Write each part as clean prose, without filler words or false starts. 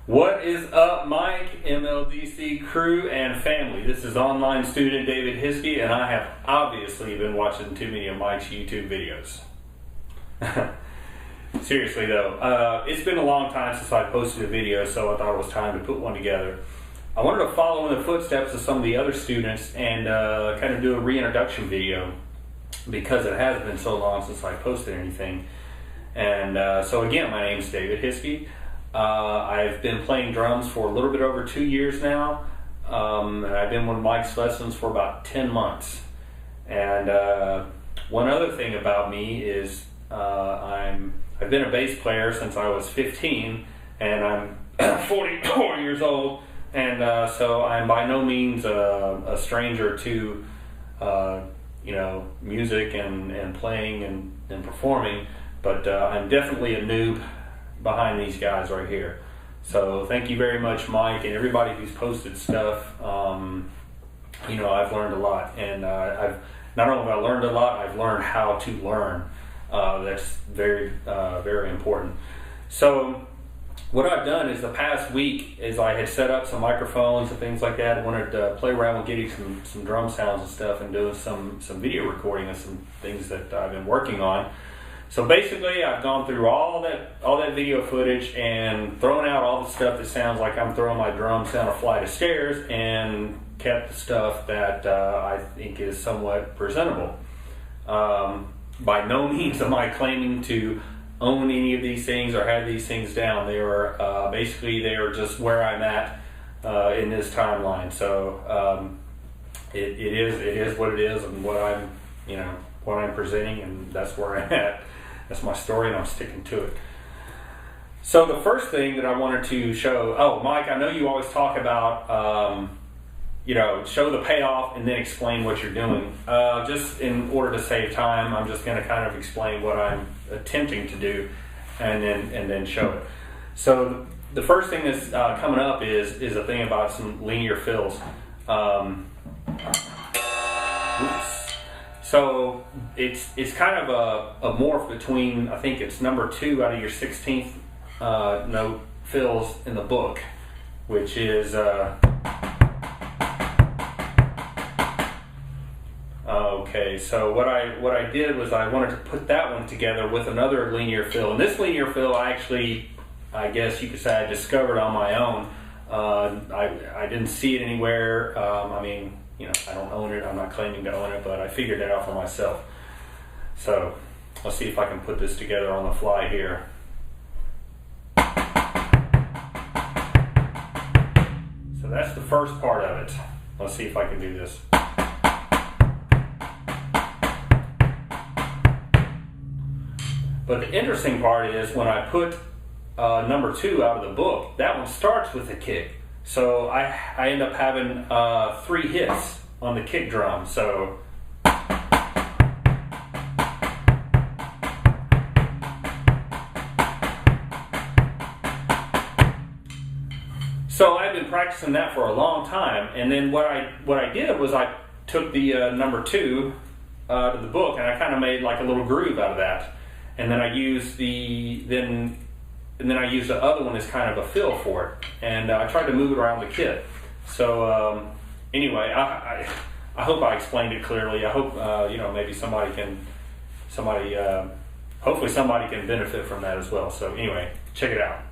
What is up, Mike, MLDC crew, and family? This is online student David Hiskey, and I have obviously been watching too many of Mike's YouTube videos. Seriously though, it's been a long time since I posted a video, so I thought it was time to put one together. I wanted to follow in the footsteps of some of the other students and kind of do a reintroduction video because it has been so long since I posted anything. And so again, my name is David Hiskey. I've been playing drums for a little bit over 2 years now, and I've been with Mike's lessons for about 10 months. And one other thing about me is I've been a bass player since I was 15, and I'm 44 years old, and so I'm by no means a stranger to music and playing and performing, but I'm definitely a noob behind these guys right here. So thank you very much, Mike, and everybody who's posted stuff. I've learned a lot, and I've not only have I learned a lot, I've learned how to learn. That's very very important. So what I've done is the past week is I had set up some microphones and things like that. I wanted to play around with getting some drum sounds and stuff, and doing some video recording of some things that I've been working on. So basically, I've gone through all that video footage and thrown out all the stuff that sounds like I'm throwing my drums down a flight of stairs, and kept the stuff that I think is somewhat presentable. By no means am I claiming to own any of these things or have these things down. They are basically just where I'm at in this timeline. So it is what it is, and what I'm presenting, and that's where I'm at. That's my story, and I'm sticking to it. So the first thing that I wanted to show, Mike, I know you always talk about, show the payoff and then explain what you're doing. Just in order to save time, I'm just going to kind of explain what I'm attempting to do, and then show it. So the first thing that's coming up is a thing about some linear fills. So it's kind of a morph between, I think it's number 2 out of your 16th note fills in the book, which is okay. So what I did was I wanted to put that one together with another linear fill, and this linear fill I guess you could say I discovered on my own. I didn't see it anywhere. I don't own it. I'm not claiming to own it, but I figured it out for myself. So let's see if I can put this together on the fly here. So that's the first part of it. Let's see if I can do this. But the interesting part is when I put number 2 out of the book, that one starts with a kick. So I end up having 3 hits on the kick drum. So I've been practicing that for a long time, and then what I did was I took the number 2 to the book, and I kind of made like a little groove out of that, and then I used the other one as kind of a fill for it, and I tried to move it around the kit. So anyway, I hope I explained it clearly. I hope maybe hopefully somebody can benefit from that as well. So anyway, check it out.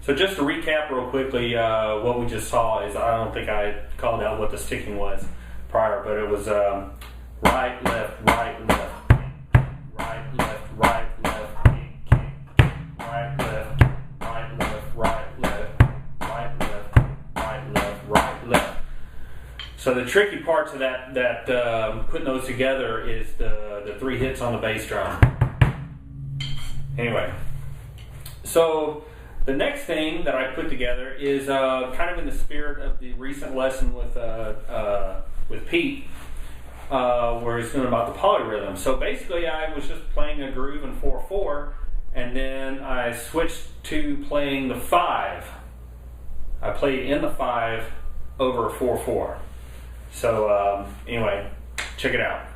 So just to recap real quickly, what we just saw is, I don't think I called out what the sticking was prior, but it was right, left, right, left. So the tricky parts of that putting those together is the 3 hits on the bass drum. Anyway, so the next thing that I put together is kind of in the spirit of the recent lesson with Pete, where he's doing about the polyrhythm. So basically, I was just playing a groove in 4/4, and then I switched to playing the 5. I played in the 5 over a 4/4. So anyway, check it out.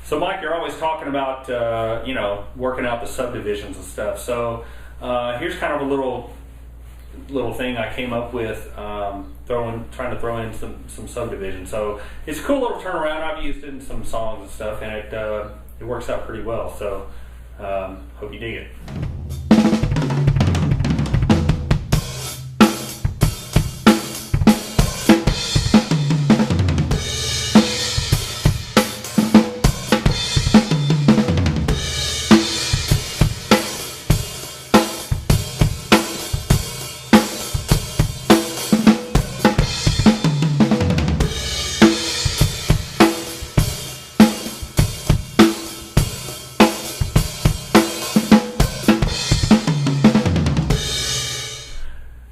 So Mike, you're always talking about, working out the subdivisions and stuff. So here's kind of a little thing I came up with, trying to throw in some subdivision. So it's a cool little turnaround. I've used it in some songs and stuff, and it works out pretty well. So hope you dig it.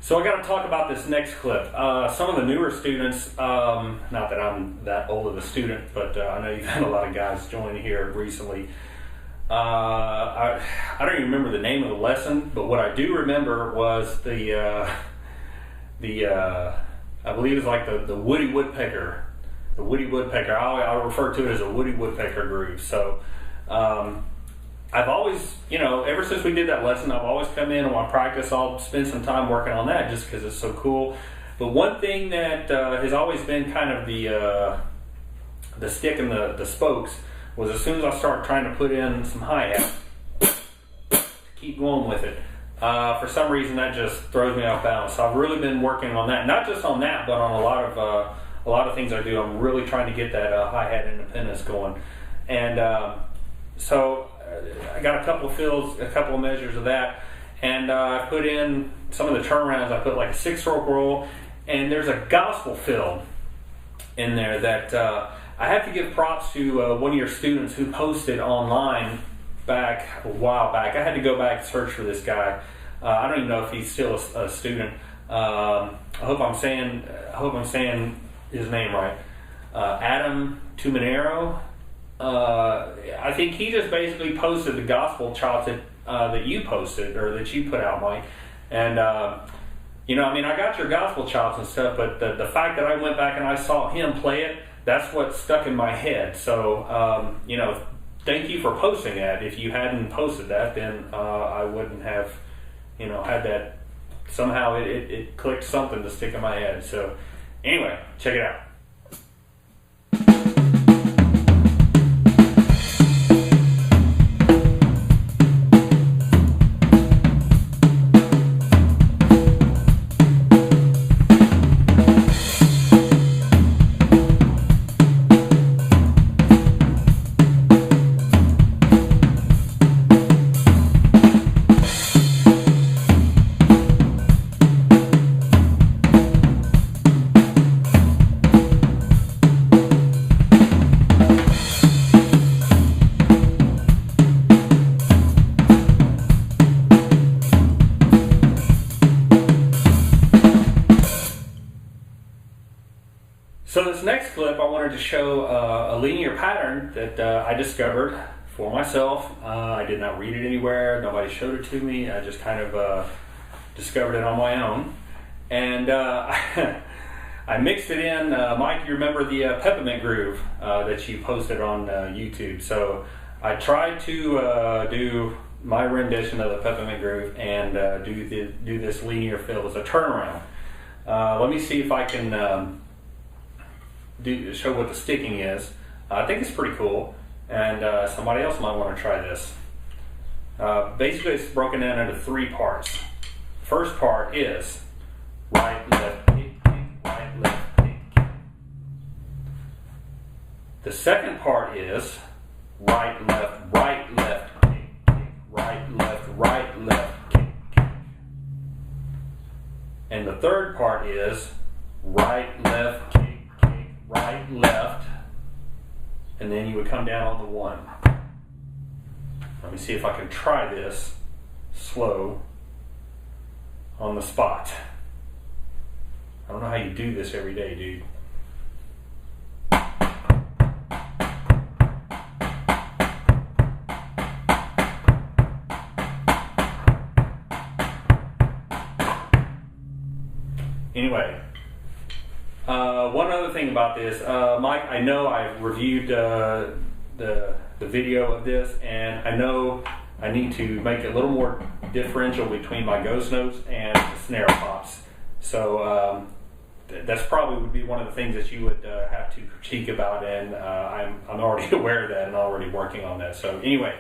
So I got to talk about this next clip. Some of the newer students, not that I'm that old of a student, but I know you've had a lot of guys join here recently. I don't even remember the name of the lesson, but what I do remember was I believe it's like the Woody Woodpecker. The Woody Woodpecker. I'll refer to it as a Woody Woodpecker groove. So I've always, ever since we did that lesson, I've always come in and when I practice, I'll spend some time working on that just because it's so cool. But one thing that has always been kind of the stick in the spokes was as soon as I start trying to put in some hi-hat, keep going with it. For some reason, that just throws me off balance. So I've really been working on that, not just on that, but on a lot of things I do. I'm really trying to get that hi-hat independence going, and so I got a couple of fills, a couple of measures of that, and I put in some of the turnarounds. I put like a 6-stroke roll, and there's a gospel fill in there that I have to give props to one of your students who posted online back a while back. I had to go back and search for this guy. I don't even know if he's still a student. I hope I'm saying his name right. Adam Tumanero. I think he just basically posted the gospel chops that you posted or that you put out, Mike. And I got your gospel chops and stuff, but the fact that I went back and I saw him play it, that's what stuck in my head. So thank you for posting that. If you hadn't posted that, then I wouldn't have had that. Somehow it clicked something to stick in my head. So anyway, check it out. So this next clip, I wanted to show a linear pattern that I discovered for myself. I did not read it anywhere. Nobody showed it to me. I just kind of discovered it on my own. And I I mixed it in. Mike, you remember the peppermint groove that you posted on YouTube? So I tried to do my rendition of the peppermint groove and do this linear fill as a turnaround. Let me see if I can show what the sticking is. I think it's pretty cool, and somebody else might want to try this. Basically, it's broken down into 3 parts. First part is right, left, kick, kick, right, left, kick, kick. The second part is right, left, kick, kick, right, left, kick, kick. And the third part is right, left, kick, kick, right, left, and then you would come down on the 1. Let me see if I can try this slow on the spot. I don't know how you do this every day, dude. Anyway, one other thing about this, Mike, I know I've reviewed the video of this, and I know I need to make it a little more differential between my ghost notes and the snare pops. So that's probably would be one of the things that you would have to critique about, and I'm already aware of that and already working on that. So anyway.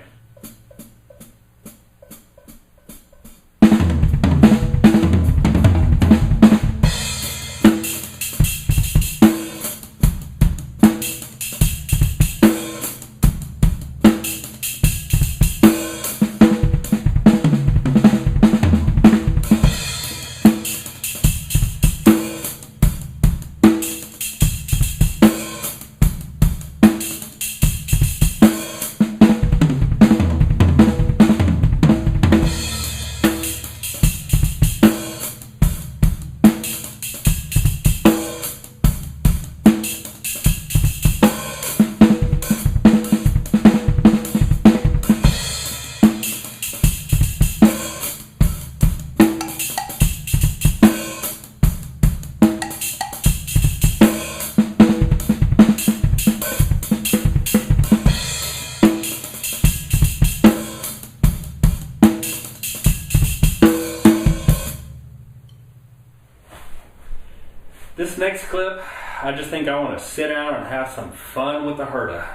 This next clip, I just think I want to sit down and have some fun with the Herta.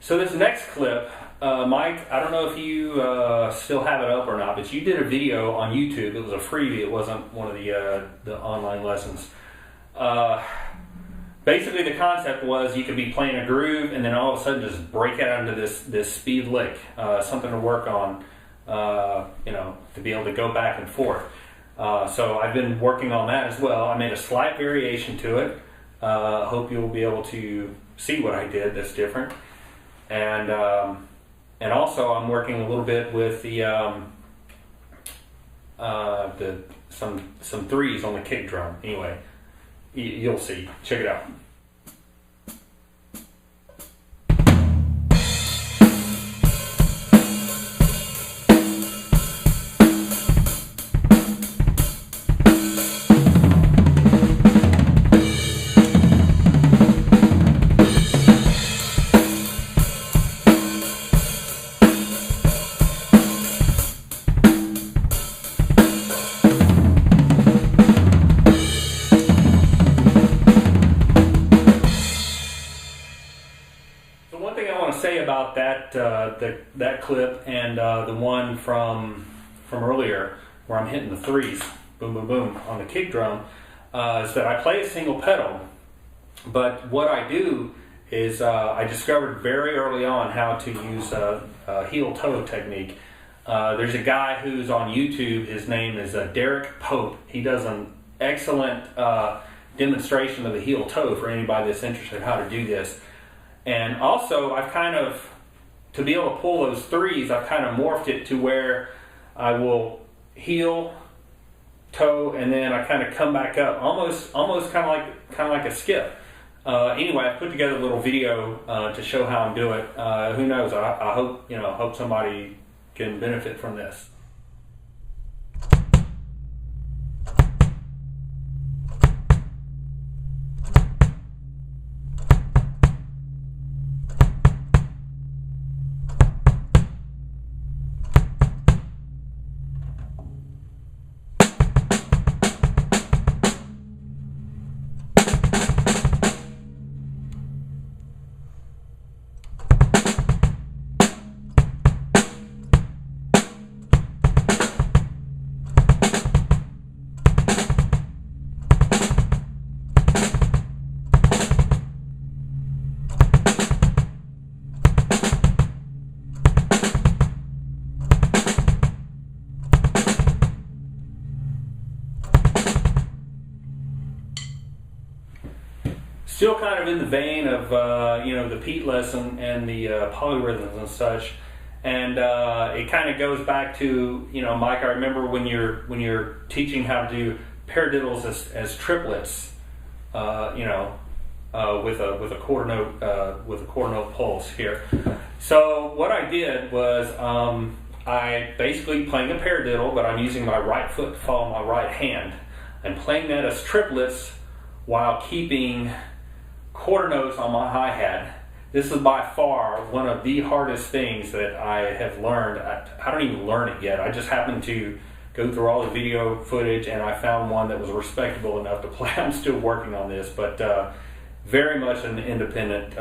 So this next clip, Mike, I don't know if you still have it up or not, but you did a video on YouTube. It was a freebie. It wasn't one of the online lessons. Basically, the concept was you could be playing a groove and then all of a sudden just break out into this speed lick, something to work on, to be able to go back and forth. So I've been working on that as well. I made a slight variation to it. Hope you'll be able to see what I did that's different. And also I'm working a little bit with some threes on the kick drum. Anyway, you'll see. Check it out. About that clip and the one from earlier where I'm hitting the threes, boom, boom, boom, on the kick drum, is that I play a single pedal, but what I do is I discovered very early on how to use a heel-toe technique. There's a guy who's on YouTube. His name is Derek Pope. He does an excellent demonstration of the heel-toe for anybody that's interested in how to do this. And also, I've kind of, to be able to pull those threes, I've kind of morphed it to where I will heel, toe, and then I kind of come back up, almost kind of like a skip. Anyway, I put together a little video to show how I'm doing it. Who knows? I hope somebody can benefit from this. Still kind of in the vein of the Pete lesson and the polyrhythms and such, and it kind of goes back to Mike. I remember when you're teaching how to do paradiddles as triplets, with a quarter note pulse here. So what I did was I basically playing a paradiddle, but I'm using my right foot to follow my right hand. I'm playing that as triplets while keeping quarter notes on my hi-hat. This is by far one of the hardest things that I have learned. I don't even learn it yet. I just happened to go through all the video footage and I found one that was respectable enough to play. I'm still working on this, but very much an independent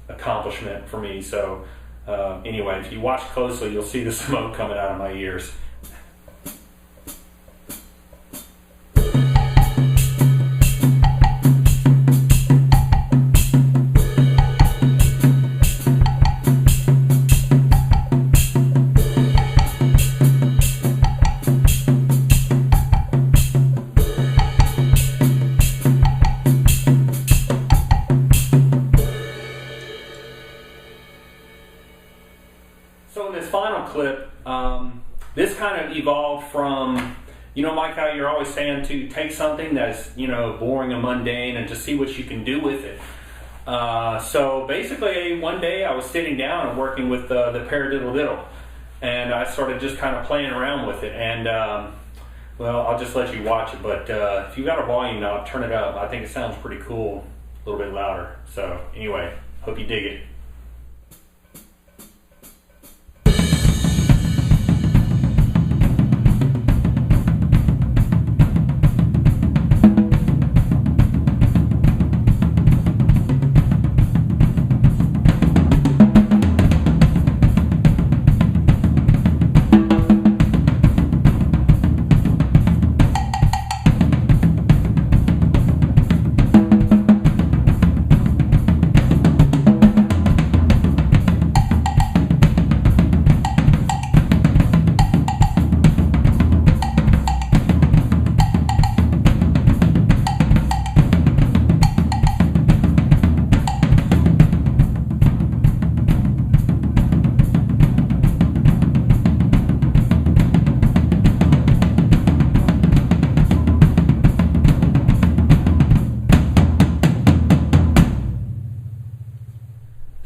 accomplishment for me. So anyway, if you watch closely, you'll see the smoke coming out of my ears. So in this final clip, this kind of evolved from, Mike, how you're always saying to take something that's, boring and mundane and just see what you can do with it. So basically, one day I was sitting down and working with the paradiddle diddle, and I started just kind of playing around with it. And well, I'll just let you watch it. But if you got a volume knob, turn it up. I think it sounds pretty cool, a little bit louder. So anyway, hope you dig it.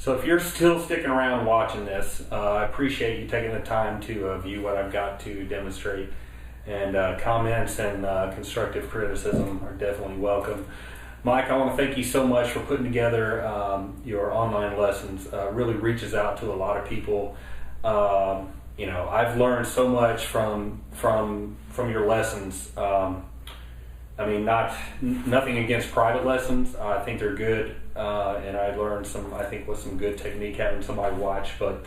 So if you're still sticking around watching this, I appreciate you taking the time to view what I've got to demonstrate. And comments and constructive criticism are definitely welcome. Mike, I want to thank you so much for putting together your online lessons. Really reaches out to a lot of people. I've learned so much from your lessons. I mean, nothing against private lessons. I think they're good, and I learned some good technique having somebody watch. But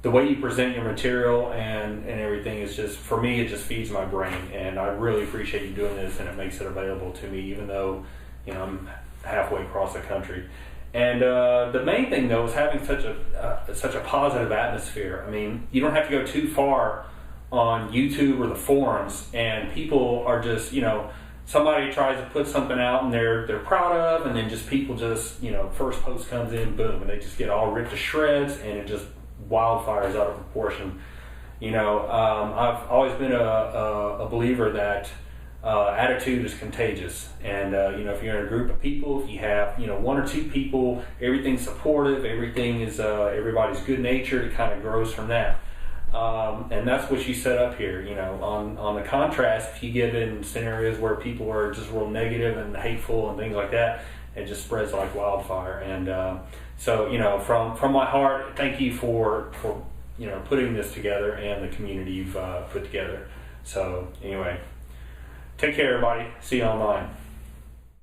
the way you present your material and everything is just, for me, it just feeds my brain. And I really appreciate you doing this, and it makes it available to me, even though I'm halfway across the country. And the main thing though is having such a positive atmosphere. I mean, you don't have to go too far on YouTube or the forums, and people are just, you know, somebody tries to put something out and they're proud of, and then just people just, you know, first post comes in, boom, and they just get all ripped to shreds, and it just wildfires out of proportion. You know, I've always been a believer that attitude is contagious, and you know, if you're in a group of people, if you have, you know, 1 or 2 people, everything's supportive, everything is everybody's good natured, it kind of grows from that. And that's what you set up here. You know, on the contrast, if you get in scenarios where people are just real negative and hateful and things like that, it just spreads like wildfire. And so, you know, from my heart, thank you for you know, putting this together and the community you've put together. So anyway, take care, everybody. See you online.